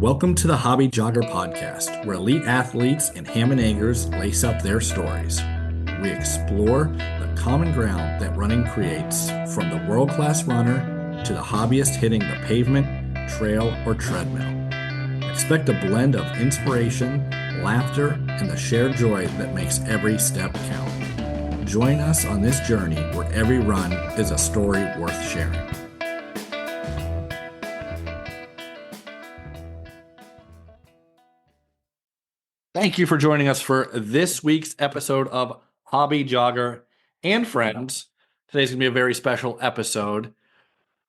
Welcome to the Hobby Jogger podcast, where elite athletes and ham and eggers lace up their stories. We explore the common ground that running creates, from the world-class runner to the hobbyist hitting the pavement, trail, or treadmill. Expect a blend of inspiration, laughter, and the shared joy that makes every step count. Join us on this journey where every run is a story worth sharing. Thank you for joining us for this week's episode of Hobby Jogger and Friends. Today's going to be a very special episode.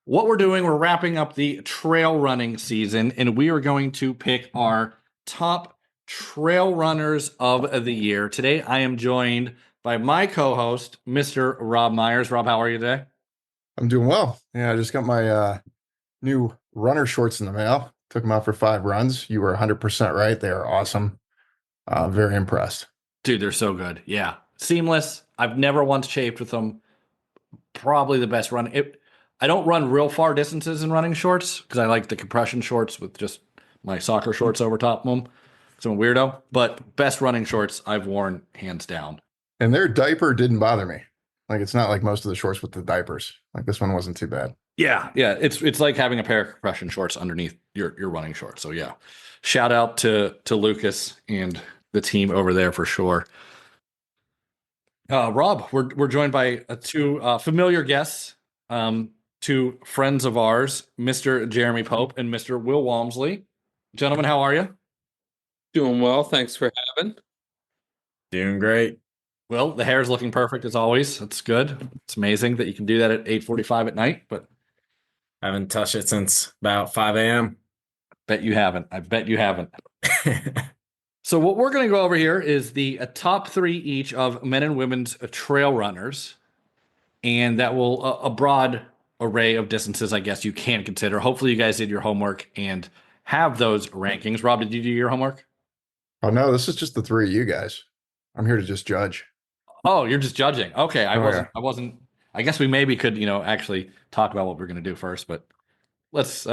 What we're doing, we're wrapping up the trail running season, and we are going to pick our top trail runners of the year. Today, I am joined by my co-host, Mr. Rob Myers. Rob, how are you today? I'm doing well. Yeah, I just got my new runner shorts in the mail. Took them out for 5 runs. You were 100% right. They are awesome. Very impressed. Dude, they're so good. Yeah. Seamless. I've never once chafed with them. Probably the best run. I don't run real far distances in running shorts because I like the compression shorts with just my soccer shorts over top of them. So I'm a weirdo, but best running shorts I've worn hands down. And their diaper didn't bother me. Like, it's not like most of the shorts with the diapers. Like, this one wasn't too bad. Yeah. It's like having a pair of compression shorts underneath your running shorts. So yeah, shout out to Lucas and the team over there for sure. Rob, we're joined by two familiar guests, two friends of ours, Mr. Jeremy Pope and Mr. Will Walmsley. Gentlemen, how are you? Doing well. Thanks for having. Doing great. Well, the hair is looking perfect as always. That's good. It's amazing that you can do that at 8:45 at night, but I haven't touched it since about 5 a.m. Bet you haven't. I bet you haven't. So what we're going to go over here is the top 3 each of men and women's trail runners, and that will a broad array of distances, I guess, you can consider. Hopefully you guys did your homework and have those rankings. Rob, did you do your homework? Oh, no, this is just the 3 of you guys. I'm here to just judge. Oh, you're just judging. Okay, I wasn't. I guess we maybe could, actually talk about what we're going to do first, but let's,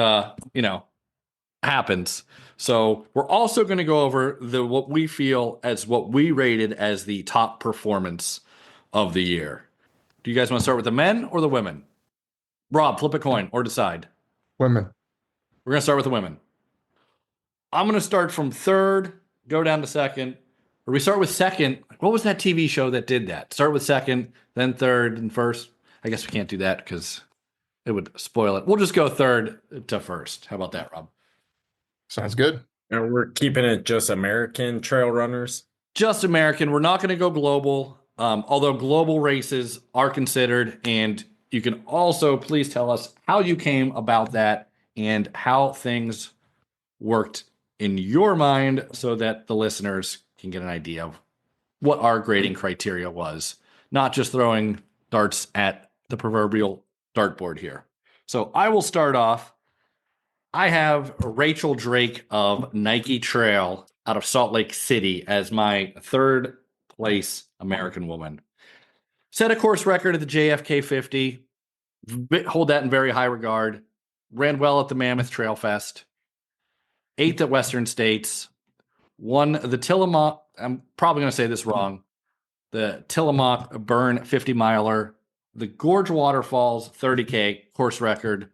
happens. So we're also going to go over what we feel as what we rated as the top performance of the year. Do you guys want to start with the men or the women? Rob, flip a coin or decide. Women. We're going to start with the women. I'm going to start from third, go down to second. Or we start with second. What was that TV show that did that? Start with second, then third, and first. I guess we can't do that because it would spoil it. We'll just go third to first. How about that, Rob? Sounds good. And we're keeping it just American trail runners. Just American. We're not going to go global, although global races are considered. And you can also please tell us how you came about that and how things worked in your mind so that the listeners can get an idea of what our grading criteria was, not just throwing darts at the proverbial dartboard here. So I will start off. I have Rachel Drake of Nike Trail out of Salt Lake City as my third place American woman. Set a course record at the JFK 50. Hold that in very high regard. Ran well at the Mammoth Trail Fest. 8th at Western States. Won the Tillamook, I'm probably going to say this wrong, the Tillamook Burn 50 miler, the Gorge Waterfalls 30K course record,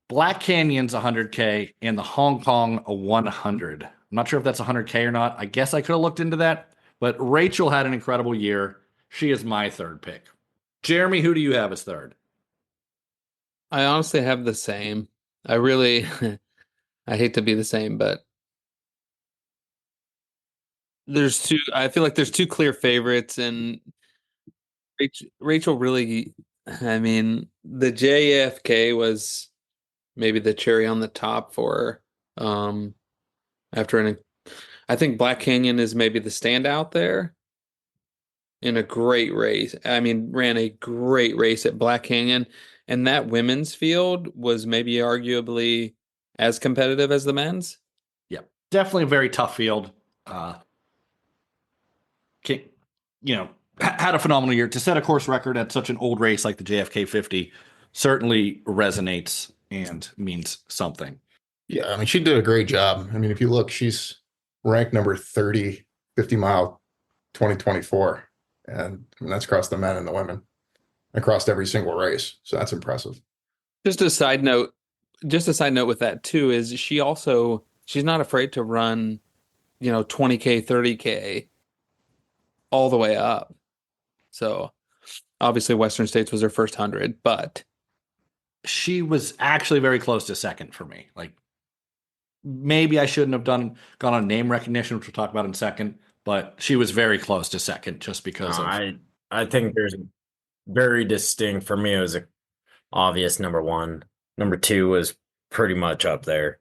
Black Canyon's 100K, and the Hong Kong 100. I'm not sure if that's 100K or not. I guess I could have looked into that, but Rachel had an incredible year. She is my third pick. Jeremy, who do you have as third? I honestly have the same. I really, I hate to be the same, but I feel like there's 2 clear favorites, and Rachel really, I mean, the JFK was maybe the cherry on the top for I think Black Canyon is maybe the standout there in a great race. I mean, ran a great race at Black Canyon, and that women's field was maybe arguably as competitive as the men's. Yeah, definitely a very tough field. Had a phenomenal year. To set a course record at such an old race like the JFK 50 certainly resonates and means something. Yeah, I mean, she did a great job. I mean, if you look, she's ranked number 30, 50 mile 2024. And I mean, that's across the men and the women, across every single race. So that's impressive. Just a side note, with that too is she's not afraid to run, 20K, 30K all the way up. So obviously Western States was her first 100, but She was actually very close to second for me. Like maybe I shouldn't have gone on name recognition, which we'll talk about in a second, but she was very close to second just because of I think there's very distinct for me. It was a obvious number one. Number two was pretty much up there.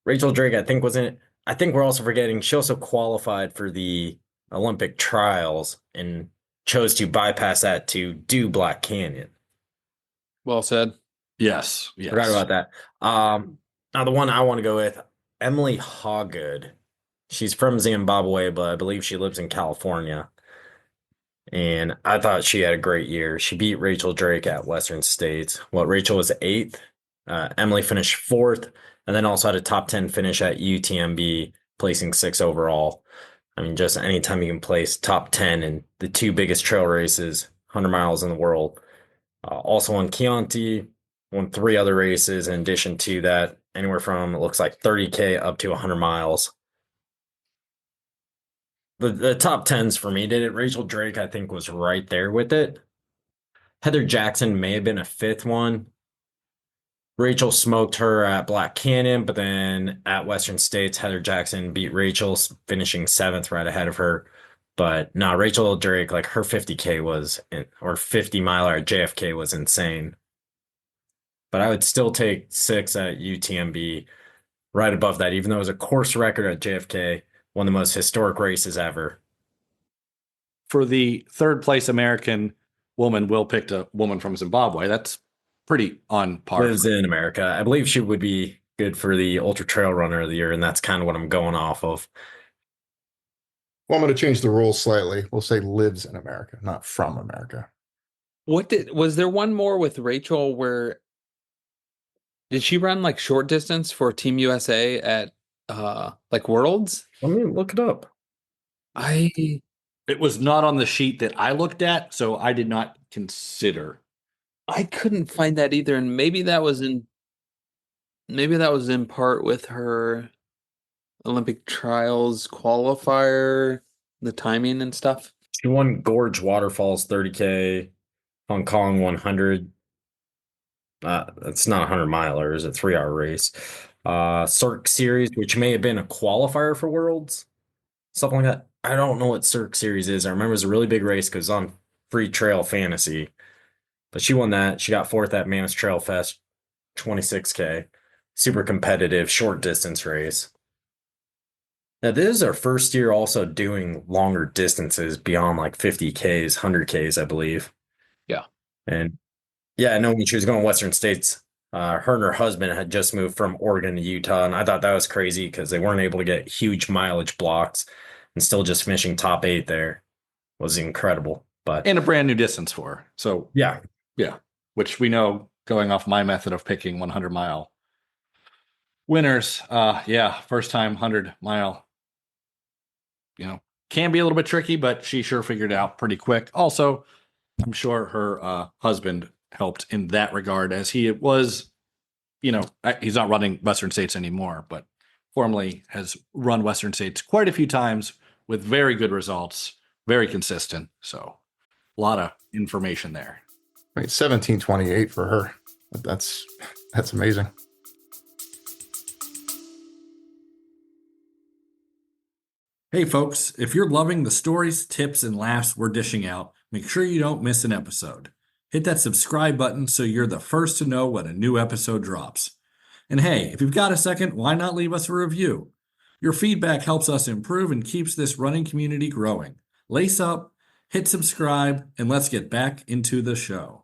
Rachel Drake, I think, wasn't. I think we're also forgetting she also qualified for the Olympic trials and chose to bypass that to do Black Canyon. well said. yes. Forgot about that. Now the one I want to go with, Emily Hawgood. She's from Zimbabwe, but I believe she lives in California. And I thought she had a great year. She beat Rachel Drake at Western States. Rachel was eighth. Emily finished fourth, and then also had a top 10 finish at UTMB, placing sixth overall. I mean, just anytime you can place top 10 in the two biggest trail races, 100 miles in the world. Also won Chianti, won three other races in addition to that, anywhere from, it looks like 30K up to 100 miles. The top 10s for me did it. Rachel Drake, I think, was right there with it. Heather Jackson may have been a fifth one. Rachel smoked her at Black Canyon, but then at Western States, Heather Jackson beat Rachel, finishing seventh right ahead of her. But no, Rachel Drake, like her 50K or 50 miler at JFK was insane. But I would still take six at UTMB right above that, even though it was a course record at JFK. One of the most historic races ever. For the third place American woman, Will picked a woman from Zimbabwe. That's pretty on par. Lives in America. I believe she would be good for the Ultra Trail Runner of the Year, and that's kind of what I'm going off of. Well, I'm going to change the rules slightly. We'll say lives in America, not from America. Was there one more with Rachel where did she run like short distance for Team USA at like Worlds? Let me look it up. It was not on the sheet that I looked at, so I did not consider. I couldn't find that either, and maybe that was in part with her Olympic trials qualifier, the timing and stuff. She won Gorge Waterfalls 30K, Hong Kong 100. That's not 100 miler, it's a 3-hour race. Cirque Series, which may have been a qualifier for Worlds, something like that. I don't know what Cirque Series is. I remember it was a really big race because it's on Free Trail Fantasy. But she won that. She got fourth at Mammoth Trail Fest, 26K. Super competitive, short distance race. Now, this is our first year also doing longer distances beyond like 50Ks, 100Ks, I believe. Yeah. And yeah, I know when she was going Western States, her and her husband had just moved from Oregon to Utah. And I thought that was crazy because they weren't able to get huge mileage blocks and still just finishing top 8 there was incredible. But And a brand new distance for her. So yeah, which we know going off my method of picking 100-mile winners. First time 100-mile, can be a little bit tricky, but she sure figured it out pretty quick. Also, I'm sure her husband helped in that regard, as he was, he's not running Western States anymore, but formerly has run Western States quite a few times with very good results, very consistent. So a lot of information there. I mean, 17:28 for her. That's amazing. Hey folks, if you're loving the stories, tips, and laughs we're dishing out, make sure you don't miss an episode. Hit that subscribe button so you're the first to know when a new episode drops. And hey, if you've got a second, why not leave us a review? Your feedback helps us improve and keeps this running community growing. Lace up, hit subscribe, and let's get back into the show.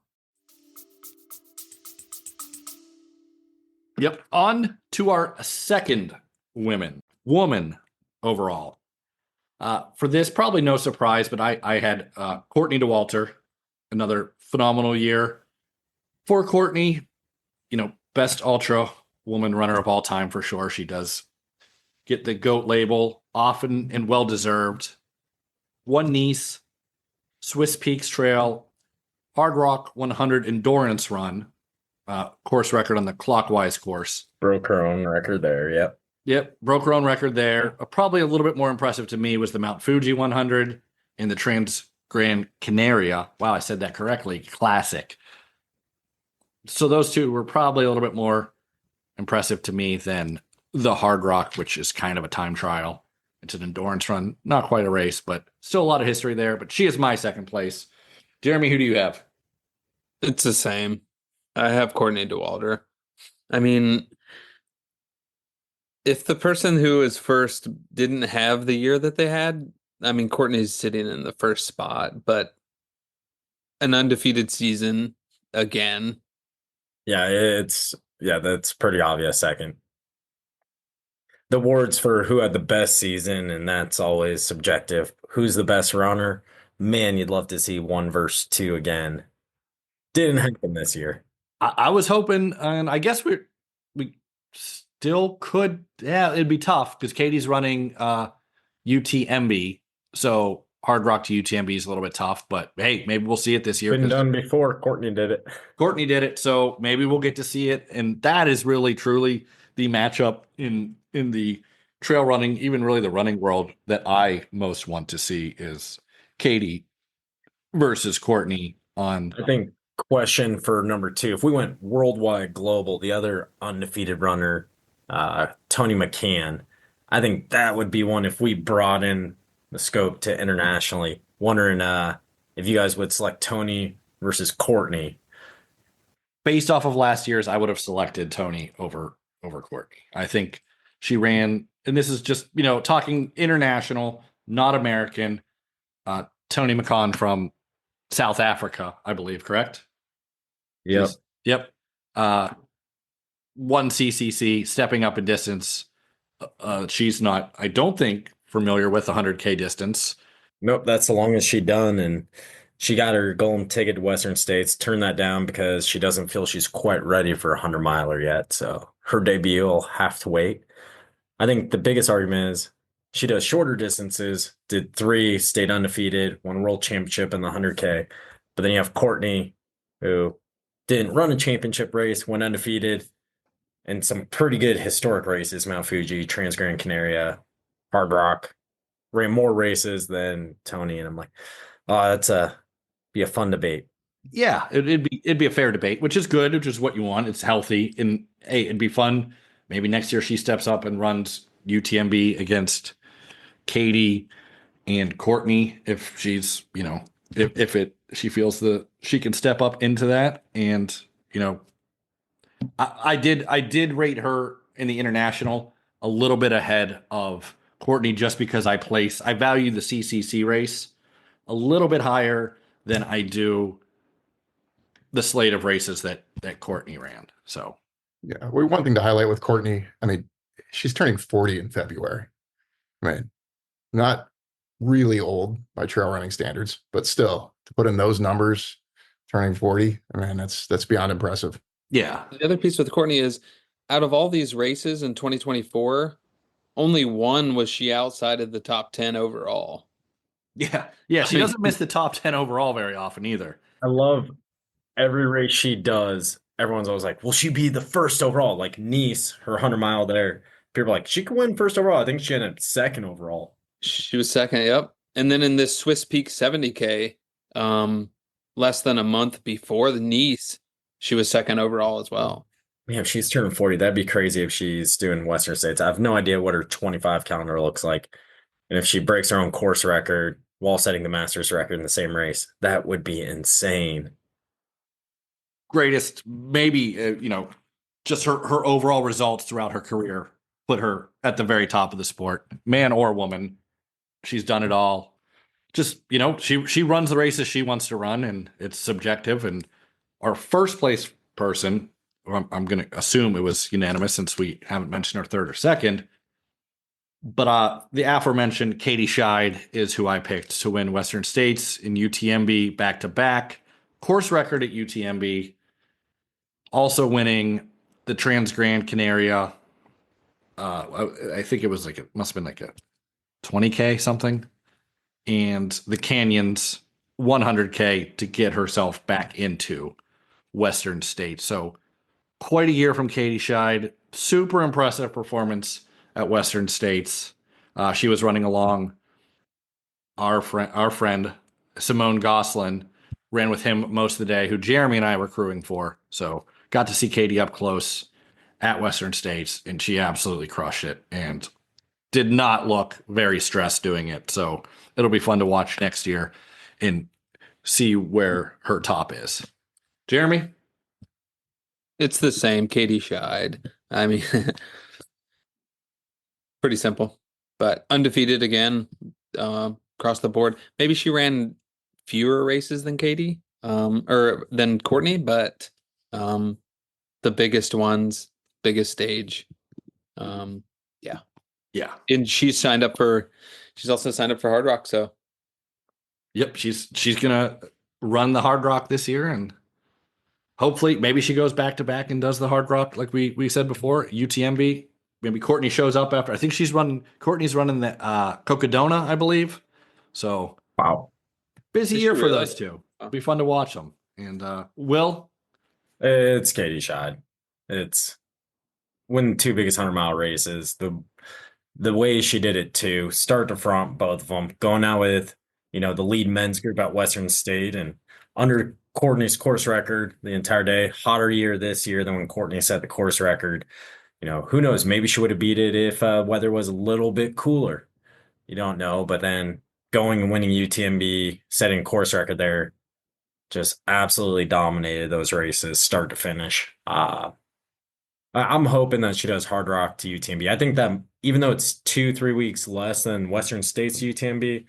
Yep, on to our second woman overall. For this, probably no surprise, but I had Courtney DeWalter, another phenomenal year. For Courtney, best ultra woman runner of all time for sure. She does get the GOAT label, often and well deserved. Won Nice, Swiss Peaks Trail, Hard Rock 100 endurance run, course record on the clockwise course. Broke her own record there. Yep. Yep, broke her own record there. Probably a little bit more impressive to me was the Mount Fuji 100 and the Trans Gran Canaria. Wow, I said that correctly. Classic. So those two were probably a little bit more impressive to me than the Hard Rock, which is kind of a time trial. It's an endurance run, not quite a race, but still a lot of history there. But she is my second place. Jeremy, who do you have? It's the same. I have Courtney Dauwalter. I mean, if the person who was first didn't have the year that they had, I mean, Courtney's sitting in the first spot, but an undefeated season again. Yeah, that's pretty obvious second. The awards for who had the best season, and that's always subjective. Who's the best runner? Man, you'd love to see 1 versus 2 again. Didn't happen this year. I was hoping, and I guess we still could. Yeah, it'd be tough because Katie's running UTMB, so Hard Rock to UTMB is a little bit tough. But hey, maybe we'll see it this year. Been done before. Courtney did it. Courtney did it, so maybe we'll get to see it. And that is really truly the matchup in the trail running, even really the running world, that I most want to see is Katie versus Courtney on. I think question for number 2. If we went worldwide global, the other undefeated runner, Tony McCann, I think that would be one if we brought in the scope to internationally. Wondering if you guys would select Tony versus Courtney. Based off of last year's, I would have selected Tony over Courtney. I think she ran, and this is just, talking international, not American. Tony McCann from South Africa, I believe, correct? Yep. Yep. One CCC, stepping up in distance. She's not, I don't think, familiar with the 100K distance. Nope, that's the longest she done, and she got her golden ticket to Western States. Turned that down because she doesn't feel she's quite ready for a 100-miler yet. So her debut will have to wait. I think the biggest argument is she does shorter distances, did 3, stayed undefeated, won world championship in the 100K. But then you have Courtney, who didn't run a championship race, went undefeated, and some pretty good historic races, Mount Fuji, Trans Gran Canaria, Hard Rock, ran more races than Tony. And I'm like, oh, that's be a fun debate. Yeah, it'd be a fair debate, which is good, which is what you want. It's healthy, and hey, it'd be fun. Maybe next year she steps up and runs UTMB against Katie and Courtney if she's, she feels she can step up into that. And I did rate her in the international a little bit ahead of Courtney just because I value the CCC race a little bit higher than I do the slate of races that Courtney ran. So Yeah. Well, one thing to highlight with Courtney, I mean, she's turning 40 in February. I mean, not really old by trail running standards, but still to put in those numbers, turning 40, I mean, that's beyond impressive. yeah, The other piece with Courtney is, out of all these races in 2024, only one was she outside of the top 10 overall. yeah. She doesn't miss the top 10 overall very often either. I love every race she does. Everyone's always like, will she be the first overall? Like Nice, her 100-mile there. People are like, she could win first overall. I think she ended up second overall. She was second, yep. And then in this Swiss Peak 70K, less than a month before the Nice, she was second overall as well. Man, if she's turning 40, that'd be crazy if she's doing Western States. I have no idea what her 25 calendar looks like. And if she breaks her own course record while setting the Masters record in the same race, that would be insane. Greatest, maybe, just her overall results throughout her career put her at the very top of the sport, man or woman. She's done it all. Just, she runs the races she wants to run, and it's subjective. And our first place person, I'm going to assume it was unanimous since we haven't mentioned our third or second. But the aforementioned Katie Scheid is who I picked to win Western States in UTMB back-to-back. Course record at UTMB. Also winning the Trans Gran Canaria. I think it was like, it must have been like a 20K something. And the Canyons 100K to get herself back into Western States. So quite a year from Katie Scheid. Super impressive performance at Western States. She was running along our friend Simone Goslin, ran with him most of the day, who Jeremy and I were crewing for. So got to see Katie up close at Western States, and she absolutely crushed it and did not look very stressed doing it. So it'll be fun to watch next year and see where her top is. Jeremy? It's the same. Katie Scheid. I mean, pretty simple, but undefeated again, across the board. Maybe she ran fewer races than Katie, or than Courtney, but the biggest ones, biggest stage. Yeah. And she's also signed up for Hard Rock. So Yep. She's gonna run the Hard Rock this year, and hopefully maybe she goes back to back and does the Hard Rock like we said before. UTMB. Maybe Courtney shows up after. I think Courtney's running the Cocodona, I believe. So Wow. busy Is year she for really? those two. It'll be fun to watch them. And Will? It's Katie Scheid. It's win the two biggest 100-mile races. The way she did it too, start to front, both of them, going out with, the lead men's group at Western State and under Courtney's course record the entire day. Hotter year this year than when Courtney set the course record. Who knows? Maybe she would have beat it if weather was a little bit cooler. You don't know. But then going and winning UTMB, setting course record there, just absolutely dominated those races, start to finish. I'm hoping that she does Hard Rock to UTMB. I think that even though it's 2-3 weeks less than Western States UTMB,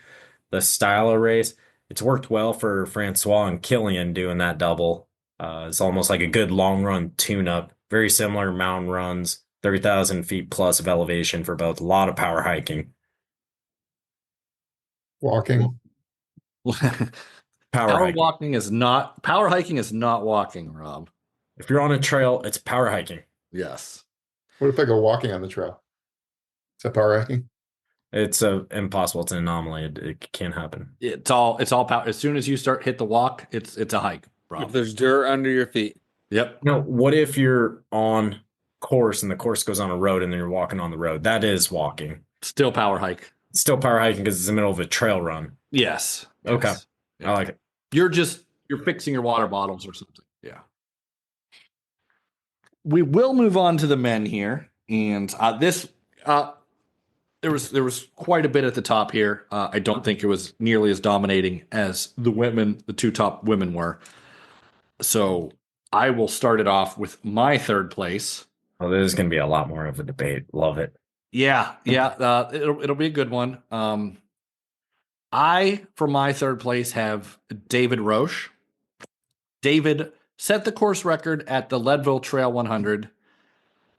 the style of race, it's worked well for Francois and Killian doing that double. It's almost like a good long run tune-up. Very similar mountain runs, 30,000 feet plus of elevation for both. A lot of power hiking. Walking. Power hiking. Power hiking is not walking, Rob. If you're on a trail, it's power hiking. Yes. What if I go walking on the trail? Is that power hiking? It's impossible. It's an anomaly. It can't happen. It's all power. As soon as you hit the walk, it's a hike, Rob. if there's dirt under your feet, Yep. No, what if you're on course and the course goes on a road and then you're walking on the road? That is walking. Still power hike. It's still power hiking because it's in the middle of a trail run. Yes. Okay. Yes. I like it. You're fixing your water bottles or something. Yeah. We will move on to the men here, and there was quite a bit at the top here. I don't think it was nearly as dominating as the two top women were. So I will start it off with my third place. Oh, this is going to be a lot more of a debate. Love it. Yeah. It'll be a good one. I, for my third place, have David Roche. David set the course record at the Leadville Trail 100,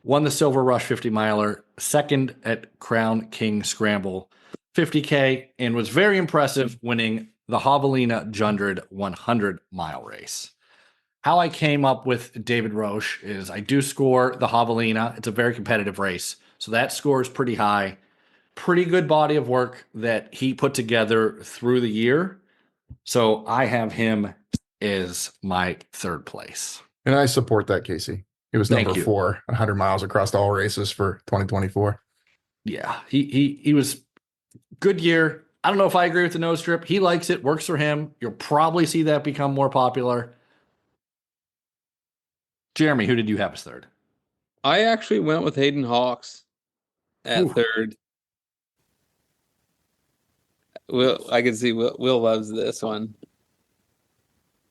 won the Silver Rush 50 miler, second at Crown King Scramble 50K, and was very impressive winning the Javelina Jundred 100 mile race. How I came up with David Roche is I do score the Javelina. It's a very competitive race, so that score is pretty high. Pretty good body of work that he put together through the year. So I have him as my third place. And I support that, Casey. He was Thank number you. 4, 100 miles across all races for 2024. Yeah, he was good year. I don't know if I agree with the nose strip. He likes it, works for him. You'll probably see that become more popular. Jeremy, who did you have as third? I actually went with Hayden Hawks at third. I can see Will loves this one.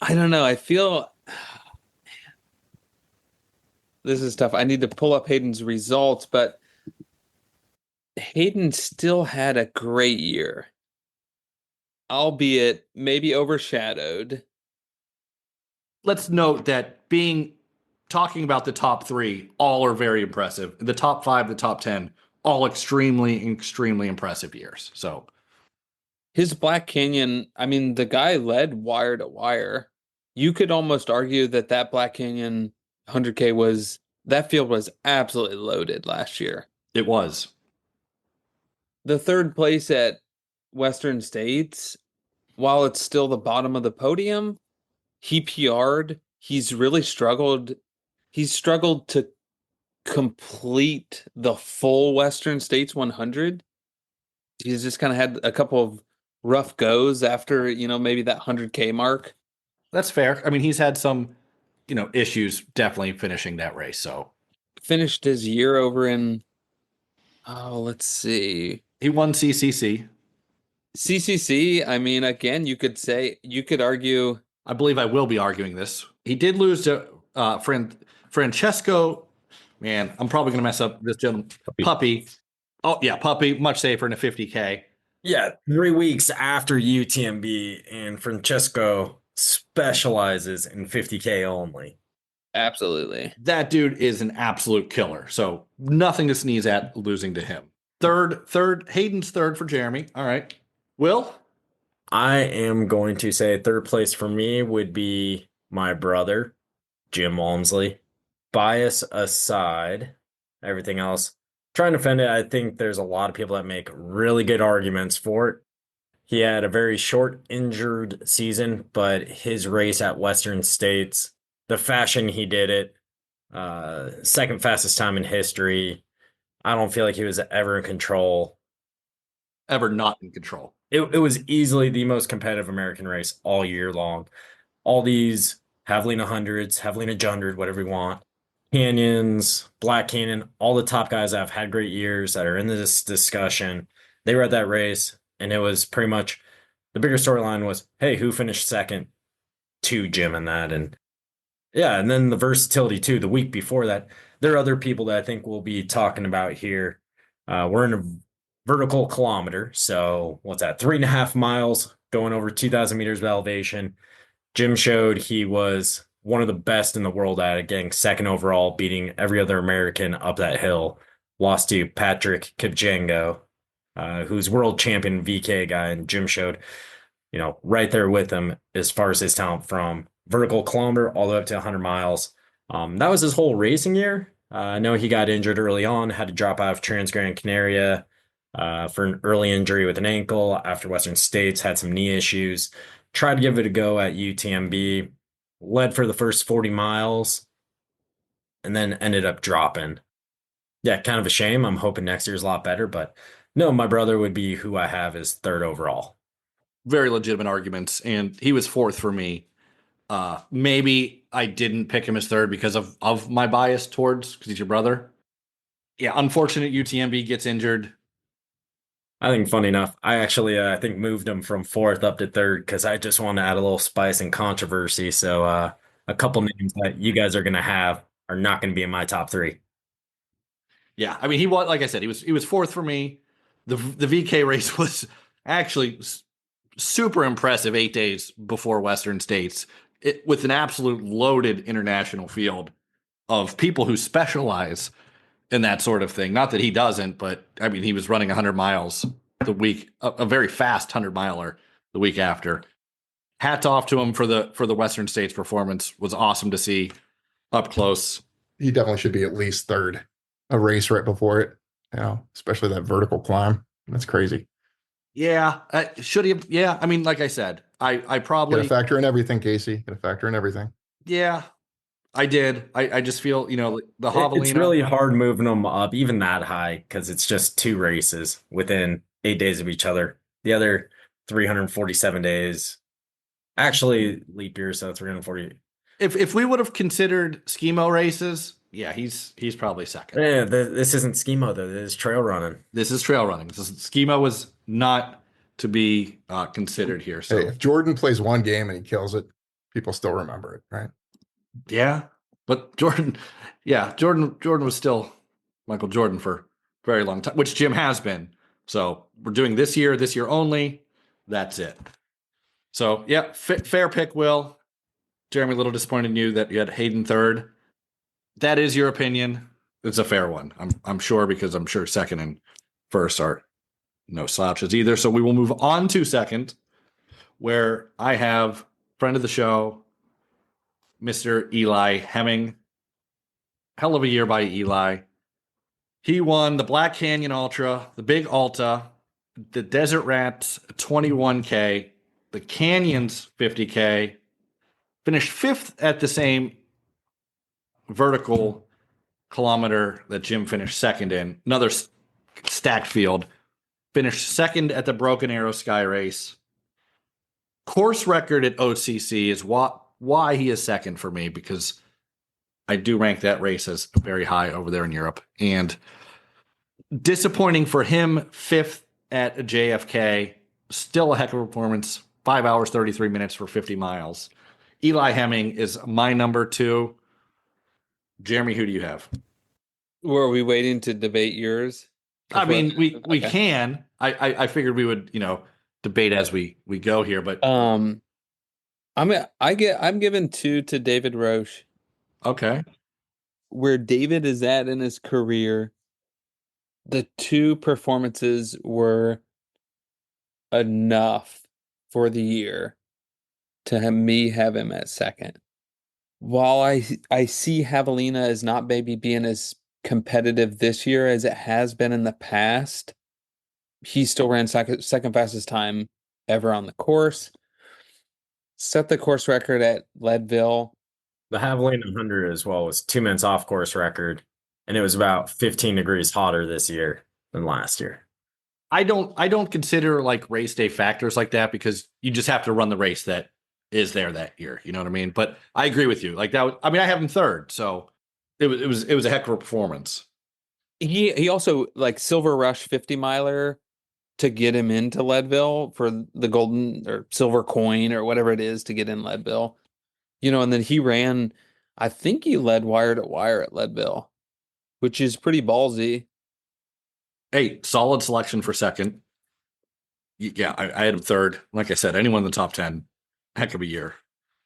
I don't know. I feel this is tough. I need to pull up Hayden's results, but Hayden still had a great year, albeit maybe overshadowed. Let's note that talking about the top 3, all are very impressive. The top 5, the top 10, all extremely, extremely impressive years. So his Black Canyon, I mean, the guy led wire to wire. You could almost argue that Black Canyon 100K was That field was absolutely loaded last year. It was. The third place at Western States, while it's still the bottom of the podium, he PR'd. He's really struggled. He's struggled to complete the full Western States 100. He's just kind of had a couple of rough goes after, maybe that 100K mark. That's fair. I mean, he's had some, issues definitely finishing that race. So Finished his year over in, let's see. he won CCC. CCC, I mean, again, you could argue. I believe I will be arguing this. He did lose to Francesco. Man, I'm probably going to mess up this gentleman. Puppy. Oh, yeah, Puppy. Much safer in a 50K. Yeah, 3 weeks after UTMB, and Francesco specializes in 50K only. Absolutely. That dude is an absolute killer. So nothing to sneeze at losing to him. Third, Hayden's third for Jeremy. All right. Will? I am going to say third place for me would be my brother, Jim Walmsley. Bias aside, everything else, trying to defend it, I think there's a lot of people that make really good arguments for it. He had a very short injured season, but his race at Western States, the fashion he did it, second fastest time in history. I don't feel like he was ever in control. Ever not in control. It was easily the most competitive American race all year long. All these Javelina hundreds, Javelina 100, whatever you want, Canyons, Black Canyon, all the top guys that have had great years that are in this discussion, they were at that race, and it was pretty much the bigger storyline was, hey, who finished second to Jim in that? And yeah, and then the versatility too. The week before that, there are other people that I think we'll be talking about here. We're in a vertical kilometer, so what's that? 3.5 miles going over 2,000 meters of elevation. Jim showed he was one of the best in the world at it, getting second overall, beating every other American up that hill. Lost to Patrick Kipjengo, who's world champion VK guy, and Jim showed, right there with him as far as his talent from vertical kilometer all the way up to 100 miles. That was his whole racing year. I know he got injured early on, had to drop out of Trans-Gran Canaria for an early injury with an ankle after Western States, had some knee issues. Tried to give it a go at UTMB, led for the first 40 miles, and then ended up dropping. Yeah, kind of a shame. I'm hoping next year's a lot better, but no, my brother would be who I have as third overall. Very legitimate arguments, and he was fourth for me. Maybe I didn't pick him as third because of my bias because he's your brother. Yeah, unfortunate UTMB gets injured. I think funny enough, I actually I think moved him from fourth up to third because I just want to add a little spice and controversy. So a couple names that you guys are going to have are not going to be in my top three. Yeah, I mean he was, like I said, he was fourth for me. The VK race was actually super impressive 8 days before Western States, with an absolute loaded international field of people who specialize in that sort of thing. Not that he doesn't, but I mean, he was running 100 miles the week, a very fast 100-miler the week after. Hats off to him for the Western States performance. Was awesome to see up close. He definitely should be at least third. A race right before it, especially that vertical climb. That's crazy. Yeah, should he have? Yeah, I mean, like I said, I probably Got to factor in everything, Casey. Got to factor in everything. Yeah, I did. I just feel, the Javelina. It's really hard moving them up even that high because it's just 2 races within 8 days of each other. The other 347 days, actually leap year, so 340. If we would have considered schemo races, yeah, he's probably second. Yeah, this isn't schemo though. This is trail running. This is trail running. Schema was not to be considered here. So hey, if Jordan plays one game and he kills it, people still remember it, right? Yeah, but Jordan was still Michael Jordan for a very long time, which Jim has been. So we're doing this year only. That's it. So yeah, fair pick, Will. Jeremy, a little disappointed in you that you had Hayden third. That is your opinion. It's a fair one. I'm sure, because I'm sure second and first are no slouches either. So we will move on to second, where I have friend of the show, Mr. Eli Hemming. hell of a year by Eli. He won the Black Canyon Ultra, the Big Alta, the Desert Rats 21K, the Canyons 50K, finished fifth at the same vertical kilometer that Jim finished second in. Another stacked field. Finished second at the Broken Arrow Sky Race. Course record at OCC is why he is second for me, because I do rank that race as very high over there in Europe. And disappointing for him, fifth at JFK. Still a heck of a performance. 5 hours, 33 minutes for 50 miles. Eli Hemming is my number 2. Jeremy, who do you have? Were we waiting to debate yours? I mean, we Okay. can. I figured we would, debate as we go here, but I'm giving 2 to David Roche. okay. Where David is at in his career, the 2 performances were enough for the year to have him at second. While I see Javelina as not maybe being as competitive this year as it has been in the past, he still ran second fastest time ever on the course. Set the course record at Leadville. The Javelina 100 as well was 2 minutes off course record, and it was about 15 degrees hotter this year than last year. I don't consider like race day factors like that, because you just have to run the race that is there that year. You know what I mean? But I agree with you. Like that. I mean, I have him third, so it was a heck of a performance. He also like Silver Rush 50 miler to get him into Leadville for the golden or silver coin or whatever it is to get in Leadville. And then he ran, I think he led wire to wire at Leadville, which is pretty ballsy. Hey, solid selection for second. Yeah, I had him third. Like I said, anyone in the top 10, heck of a year.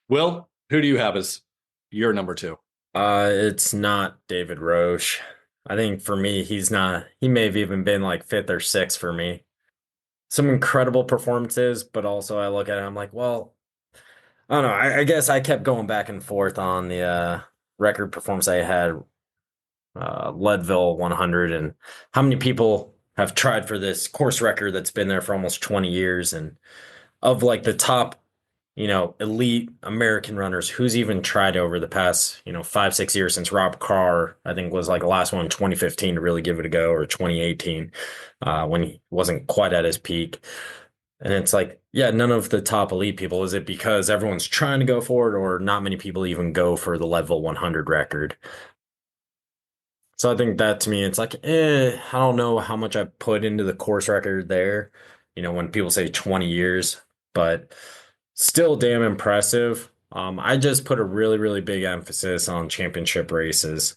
Will, who do you have as your number 2? It's not David Roche. I think for me, he may have even been like 5th or 6th for me. Some incredible performances, but also I look at it, I'm like, well, I don't know. I guess I kept going back and forth on the record performance I had, Leadville 100, and how many people have tried for this course record that's been there for almost 20 years. And of like the top, elite American runners, who's even tried over the past, 5-6 years since Rob Carr, I think was like the last one in 2015 to really give it a go, or 2018, when he wasn't quite at his peak. And it's like, yeah, none of the top elite people. Is it because everyone's trying to go for it, or not many people even go for the Leadville 100 record? So I think that to me, it's like, I don't know how much I put into the course record there, when people say 20 years, but still damn impressive. I just put a really, really big emphasis on championship races.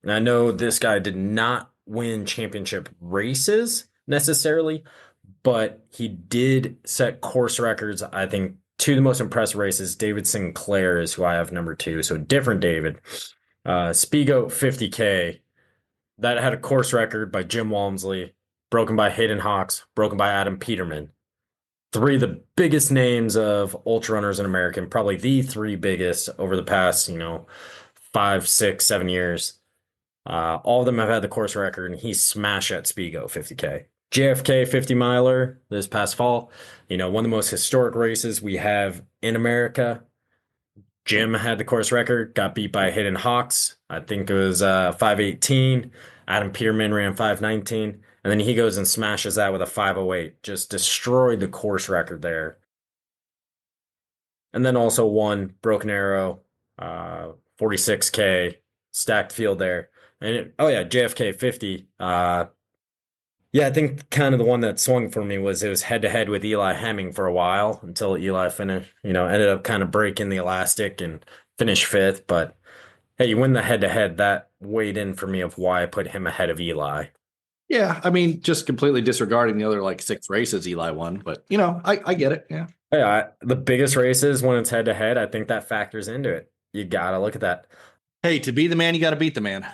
And I know this guy did not win championship races necessarily, but he did set course records. I think 2 of the most impressive races, David Sinclair is who I have number 2. So different David. Spigo 50K, that had a course record by Jim Walmsley, broken by Hayden Hawks, broken by Adam Peterman. 3 of the biggest names of ultra runners in America, probably the 3 biggest over the past, 5, 6, 7 years. All of them have had the course record, and he smashed at Spigo 50K. JFK 50 miler this past fall, one of the most historic races we have in America. Jim had the course record, got beat by Hayden Hawks. I think it was 5:18. Adam Peterman ran 5:19. And then he goes and smashes that with a 5:08. Just destroyed the course record there. And then also won Broken Arrow, 46K, stacked field there. And JFK 50. I think kind of the one that swung for me was it was head to head with Eli Hemming for a while until Eli finished, ended up kind of breaking the elastic and finished 5th. But hey, you win the head to head. That weighed in for me of why I put him ahead of Eli. Yeah, I mean, just completely disregarding the other like 6 races Eli won, but I get it. Yeah. Yeah, the biggest races when it's head to head, I think that factors into it. You gotta look at that. Hey, to be the man, you got to beat the man.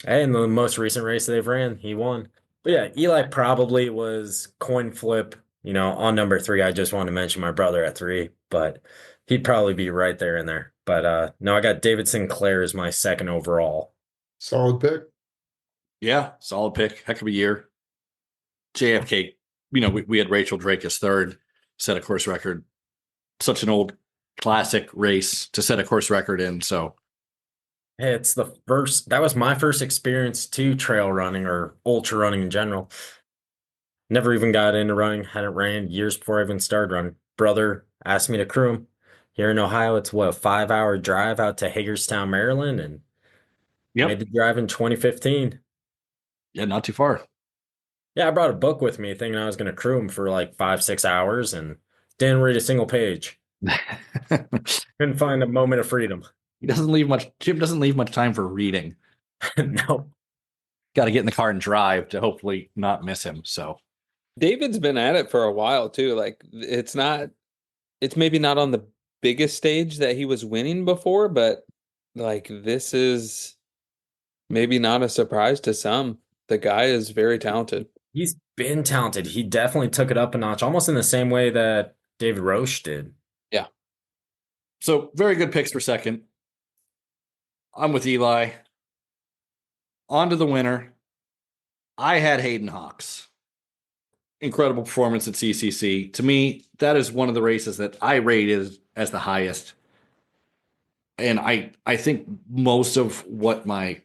Hey, in the most recent race they've ran, he won. But yeah, Eli probably was coin flip, on number 3. I just want to mention my brother at 3, but he'd probably be right there in there. But no, I got David Sinclair as my second overall. Solid pick. Yeah, solid pick. Heck of a year. JFK, we had Rachel Drake as third, set a course record. Such an old classic race to set a course record in. So Hey, that was my first experience to trail running or ultra running in general. Never even got into running, hadn't ran years before I even started running. Brother asked me to crew him. Here in Ohio, it's what, a 5-hour drive out to Hagerstown, Maryland, and made the drive in 2015. Yeah, not too far. Yeah, I brought a book with me thinking I was going to crew him for like 5-6 hours and didn't read a single page. Couldn't find a moment of freedom. Jim doesn't leave much time for reading. No. Got to get in the car and drive to hopefully not miss him. So David's been at it for a while too. Like it's maybe not on the biggest stage that he was winning before, but like this is maybe not a surprise to some. The guy is very talented. He's been talented. He definitely took it up a notch, almost in the same way that David Roche did. Yeah. So very good picks for second. I'm with Eli. On to the winner. I had Hayden Hawks. Incredible performance at CCC. To me, that is one of the races that I rate as the highest. And I think most of what my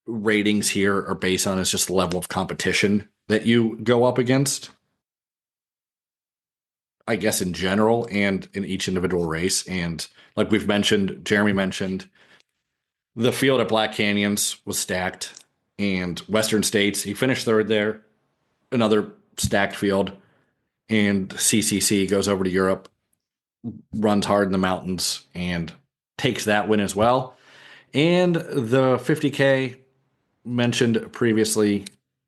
ratings here are based on is just the level of competition that you go up against. I guess in general and in each individual race. And like we've mentioned, Jeremy mentioned, the field at Black Canyons was stacked, and Western States, he finished third there, another stacked field, and CCC goes over to Europe, runs hard in the mountains, and takes that win as well. And the 50K mentioned previously,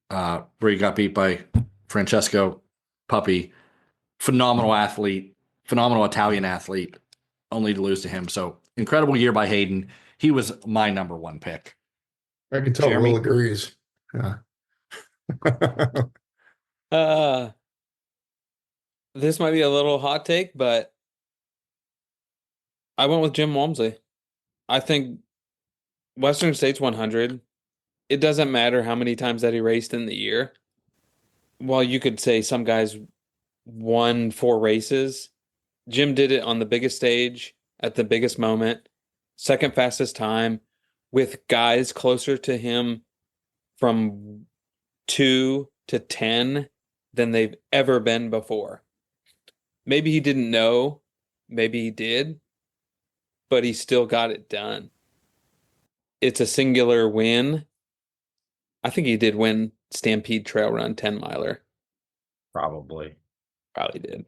where he got beat by Francesco Puppy, phenomenal athlete, phenomenal Italian athlete, only to lose to him. So incredible year by Hayden. He was my number one pick. I can tell Jeremy? Will agrees. Yeah. This might be a little hot take, but I went with Jim Walmsley. I think Western States 100, it doesn't matter how many times that he raced in the year. While you could say some guys won 4 races, Jim did it on the biggest stage at the biggest moment, second fastest time, with guys closer to him from 2 to 10 than they've ever been before. Maybe he didn't know, maybe he did, but he still got it done. It's a singular win. I think he did win Stampede Trail Run 10 miler. Probably did.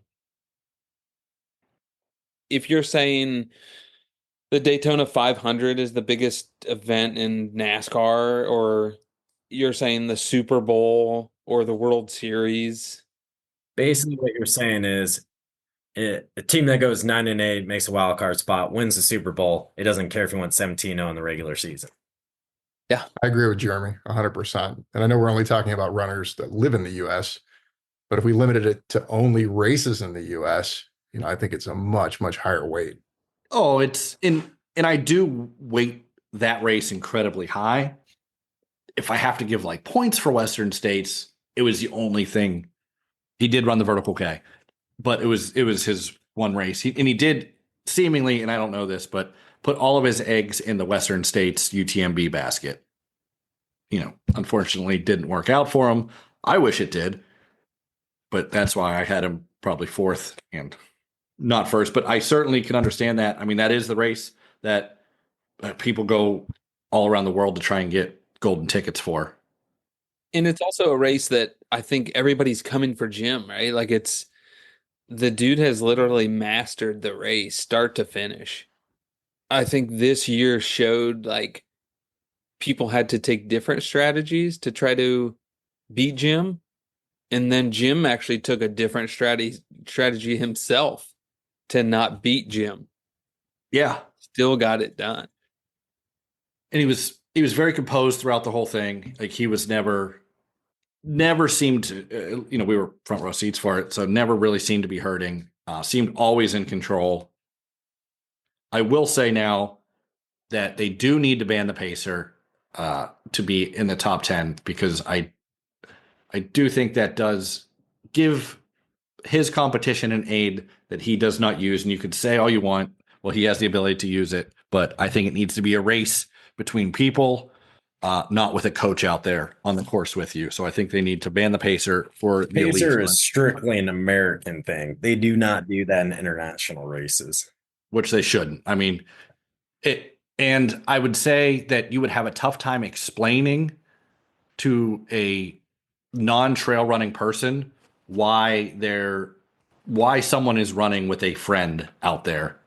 If you're saying the Daytona 500 is the biggest event in NASCAR, or you're saying the Super Bowl or the World Series, basically what you're saying is a team that goes 9-8, makes a wild card spot, wins the Super Bowl. It doesn't care if you went 17-0 in the regular season. I agree with Jeremy 100%. And I know we're only talking about runners that live in the U.S., but if we limited it to only races in the U.S., I think it's a much, much higher weight. Oh, and I do weight that race incredibly high. If I have to give like points for Western States, it was the only thing. He did run the vertical K, but it was his one race. He did seemingly, and I don't know this, but put all of his eggs in the Western States UTMB basket. Unfortunately didn't work out for him. I wish it did, but that's why I had him probably fourth and not first. But I certainly can understand that. I mean, that is the race that people go all around the world to try and get golden tickets for. and it's also a race that I think everybody's coming for Jim, right? Like the dude has literally mastered the race start to finish. I think this year showed like people had to take different strategies to try to beat Jim. And then Jim actually took a different strategy himself to not beat Jim. Yeah. Still got it done. And he was very composed throughout the whole thing. Like he was never seemed to, we were front row seats for it. So never really seemed to be hurting, seemed always in control. I will say now that they do need to ban the pacer to be in the top 10, because I do think that does give his competition an aid that he does not use. And you could say all you want, well, he has the ability to use it, but I think it needs to be a race between people, not with a coach out there on the course with you. So I think they need to ban the pacer for the elite Pacer run, is strictly an American thing. They do not do that in international races. which they shouldn't. I mean, and I would say that you would have a tough time explaining to a non-trail running person why someone is running with a friend out there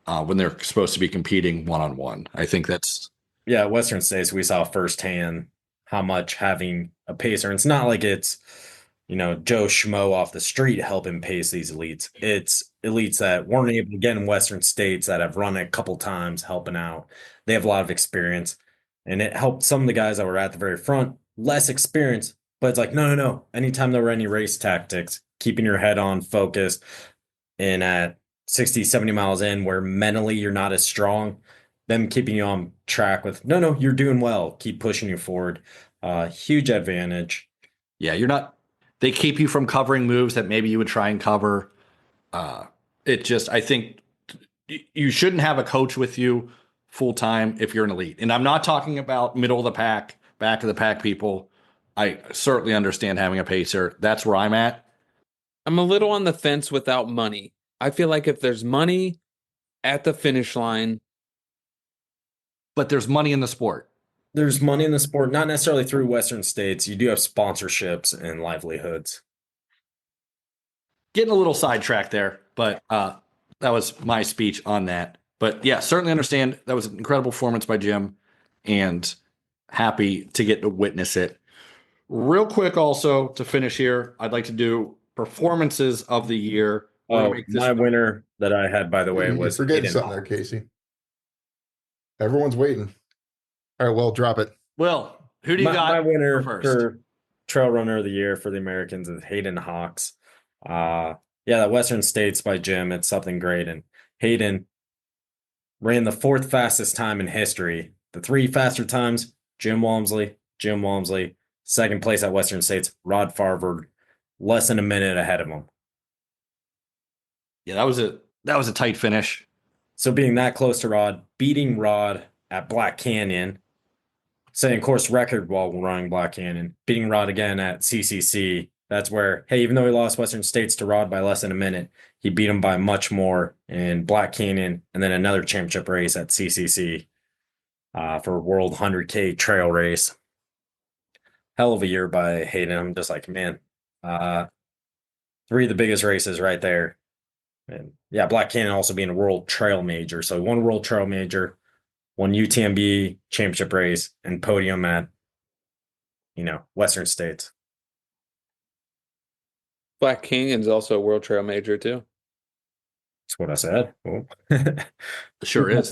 when they're supposed to be competing one-on-one. I think that's Yeah, Western States, we saw firsthand how much having a pacer. And it's not like it's, Joe Schmo off the street helping pace these elites. It's elites that weren't able to get in Western States that have run it a couple times helping out. They have a lot of experience. And it helped some of the guys that were at the very front, less experience. But it's like, no. Anytime there were any race tactics, keeping your head on, focused, and at 60, 70 miles in, where mentally you're not as strong, them keeping you on track with, no, you're doing well. Keep pushing you forward. Huge advantage. yeah, you're not. They keep you from covering moves that maybe you would try and cover. I think you shouldn't have a coach with you full time if you're an elite. And I'm not talking about middle of the pack, back of the pack people. I certainly understand having a pacer. That's where I'm at. I'm a little on the fence without money. I feel like if there's money at the finish line, But there's money in the sport. There's money in the sport, not necessarily through Western States. You do have sponsorships and livelihoods. Getting a little sidetracked there, but that was my speech on that. But yeah, certainly understand that was an incredible performance by Jim, and happy to get to witness it. Real quick, also to finish here, I'd like to do performances of the year. We're gonna make this My winner that I had, by the way, You're was forgetting Hayden something there, Hawks. Casey. Everyone's waiting. All right, well, drop it. Will, who do you got? My winner first? for Trail Runner of the Year for the Americans is Hayden Hawks. That Western States by Jim, it's something great. And Hayden ran the 4th fastest time in history. The 3 faster times, Jim Walmsley. 2nd place at Western States, Rod Farvard, less than a minute ahead of him. Yeah, that was a tight finish. So being that close to Rod, beating Rod at Black Canyon, setting course record while running Black Canyon, beating Rod again at CCC. That's where, hey, even though he lost Western States to Rod by less than a minute, he beat him by much more in Black Canyon, and then another championship race at CCC for World 100K trail race. Hell of a year by Hayden. I'm just like, man, 3 of the biggest races right there. And yeah, Black Canyon also being a world trail major. So 1 world trail major, 1 UTMB championship race, and podium at, Western States. Black Canyon's also a World Trail Major too. That's what I said. Well. Sure is.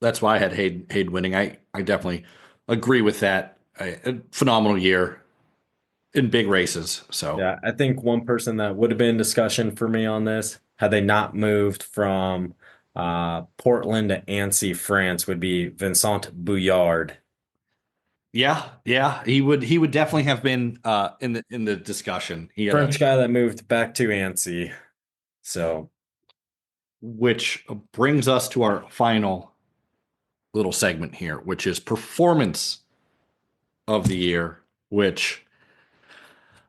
That's why I had Hayden winning. I definitely agree with that. A phenomenal year in big races. So Yeah, I think one person that would have been in discussion for me on this, had they not moved from Portland to Annecy, France, would be Vincent Bouillard. yeah, he would definitely have been in the discussion. He had French guy that moved back to Annecy. So, which brings us to our final little segment here, which is performance of the year, which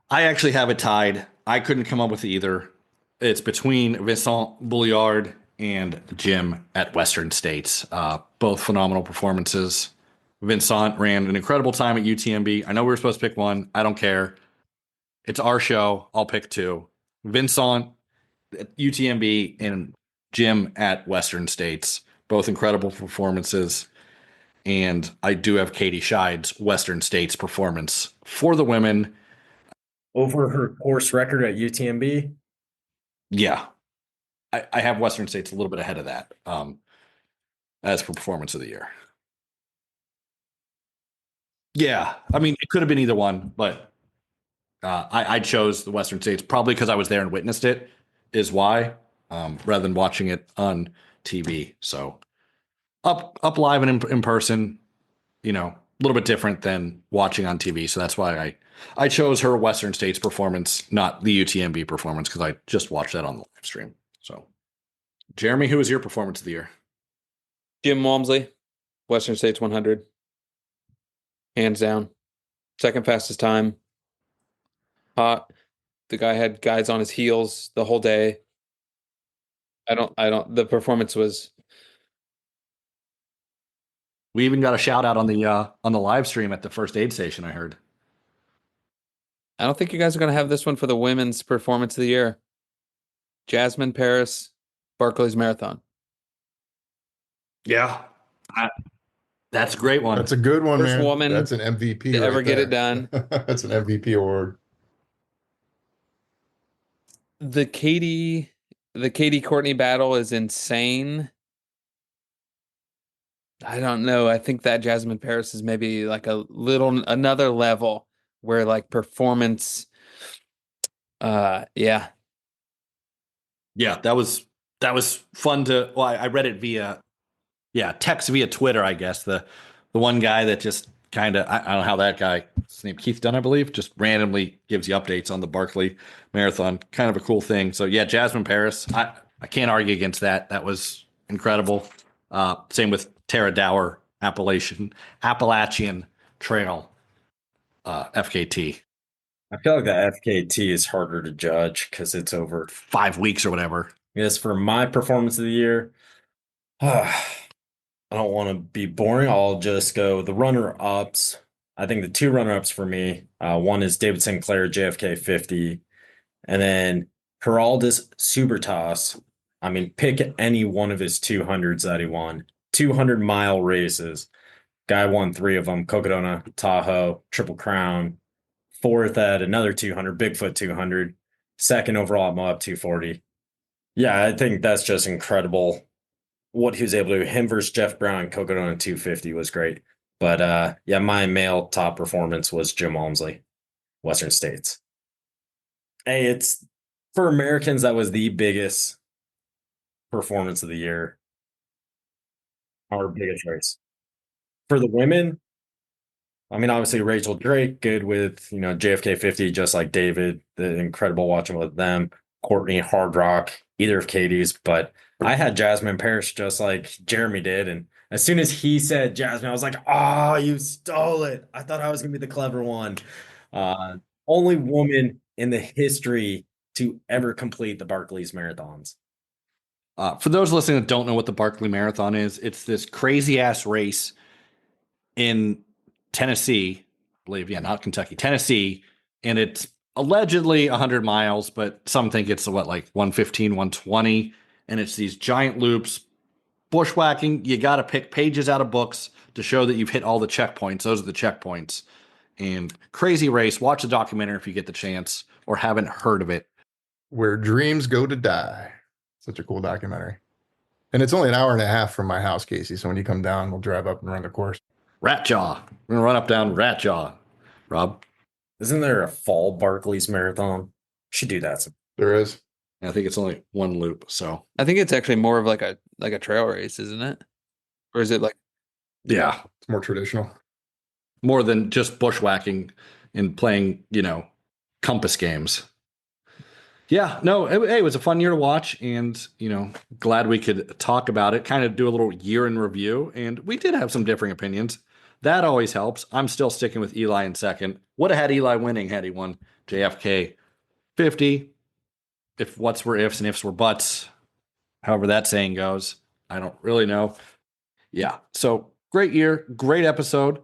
I actually have it tied. I couldn't come up with either. It's between Vincent Bouillard and Jim at Western States. Both phenomenal performances. Vincent ran an incredible time at UTMB. I know we were supposed to pick one. I don't care. It's our show. I'll pick 2. Vincent at UTMB and Jim at Western States. Both incredible performances. And I do have Katie Scheide's Western States performance for the women. over her course record at UTMB. Yeah. I have Western States a little bit ahead of that as for performance of the year. Yeah. I mean, it could have been either one, but I chose the Western States probably because I was there and witnessed it is why, rather than watching it on TV. So up live and in person, you know, a little bit different than watching on TV. So that's why I chose her Western States performance, not the UTMB performance, because I just watched that on the live stream. So, Jeremy, who was your performance of the year? Jim Walmsley, Western States 100. Hands down. Second fastest time. Hot. The guy had guys on his heels the whole day. The performance was. We even got a shout out on the live stream at the first aid station, I heard. I don't think you guys are going to have this one for the women's performance of the year. Jasmine Paris, Barkley's Marathon. Yeah. That's a great one. That's a good one, First man. woman That's an MVP. to ever get it done. That's an MVP award. The Katie Courtney battle is insane. I don't know. I think that Jasmine Paris is maybe like another level where like performance. Yeah. Yeah, that was fun to. Well, I read it via, text via Twitter. I guess the one guy that just kind of, I don't know how that guy, his name Keith Dunn, I believe, just randomly gives you updates on the Barkley Marathon. Kind of a cool thing. So yeah, Jasmine Paris. I can't argue against that. That was incredible. Same with Tara Dower, Appalachian Trail, FKT. I feel like the FKT is harder to judge because it's over 5 weeks or whatever. Yes, for my performance of the year, I don't want to be boring. I'll just go the runner-ups. I think the two runner-ups for me, one is David Sinclair, JFK 50, and then Geraldus Supertas. I mean, pick any one of his 200s that he won. 200-mile races. Guy won 3 of them, Cocodona, Tahoe, Triple Crown. 4th at another 200, Bigfoot 200. 2nd overall at Moab 240. Yeah, I think that's just incredible what he was able to do. Him versus Jeff Brown and Cocodona 250 was great. But yeah, my male top performance was Jim Walmsley, Western States. Hey, it's for Americans, that was the biggest performance of the year. Our biggest race. For the women, I mean, obviously Rachel Drake, good with, JFK 50, just like David, the incredible watching with them. Courtney, Hard Rock, either of Katie's, but I had Jasmine Paris just like Jeremy did. And as soon as he said Jasmine, I was like, oh, you stole it. I thought I was going to be the clever one. Only woman in the history to ever complete the Barkley's Marathons. For those listening that don't know what the Barkley Marathon is, it's this crazy ass race in Tennessee, I believe, not Kentucky, Tennessee, and it's allegedly 100 miles, but some think it's 115, 120, and it's these giant loops, bushwhacking. You got to pick pages out of books to show that you've hit all the checkpoints. Those are the checkpoints. And crazy race. Watch the documentary if you get the chance or haven't heard of it. Where Dreams Go to Die. Such a cool documentary. And it's only an hour and a half from my house, Casey. So when you come down, we'll drive up and run the course. Rat Jaw. We're going to run up down Rat Jaw. Rob? Isn't there a fall Barkley's Marathon? Should do that. There is. I think it's only one loop. So I think it's actually more of like a trail race, isn't it? Or is it like? Yeah. It's more traditional. More than just bushwhacking and playing, compass games. Yeah, no, it was a fun year to watch, and glad we could talk about it, kind of do a little year in review, and we did have some differing opinions. That always helps. I'm still sticking with Eli in second. Would have had Eli winning had he won JFK 50. If what's were ifs and ifs were buts, however that saying goes, I don't really know. Yeah, so great year, great episode.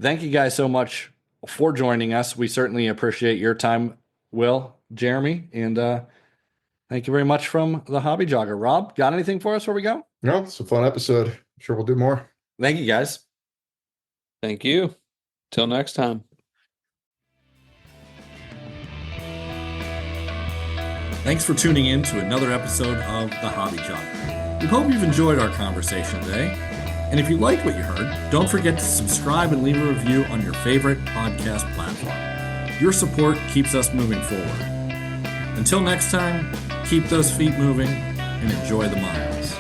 Thank you guys so much for joining us. We certainly appreciate your time, Will, Jeremy, and thank you very much from the Hobby Jogger. Rob, got anything for us before we go? No, it's a fun episode. I'm sure we'll do more. Thank you, guys. Thank you. Till next time. Thanks for tuning in to another episode of the Hobby Jogger. We hope you've enjoyed our conversation today. And if you liked what you heard, don't forget to subscribe and leave a review on your favorite podcast platform. Your support keeps us moving forward. Until next time, keep those feet moving and enjoy the miles.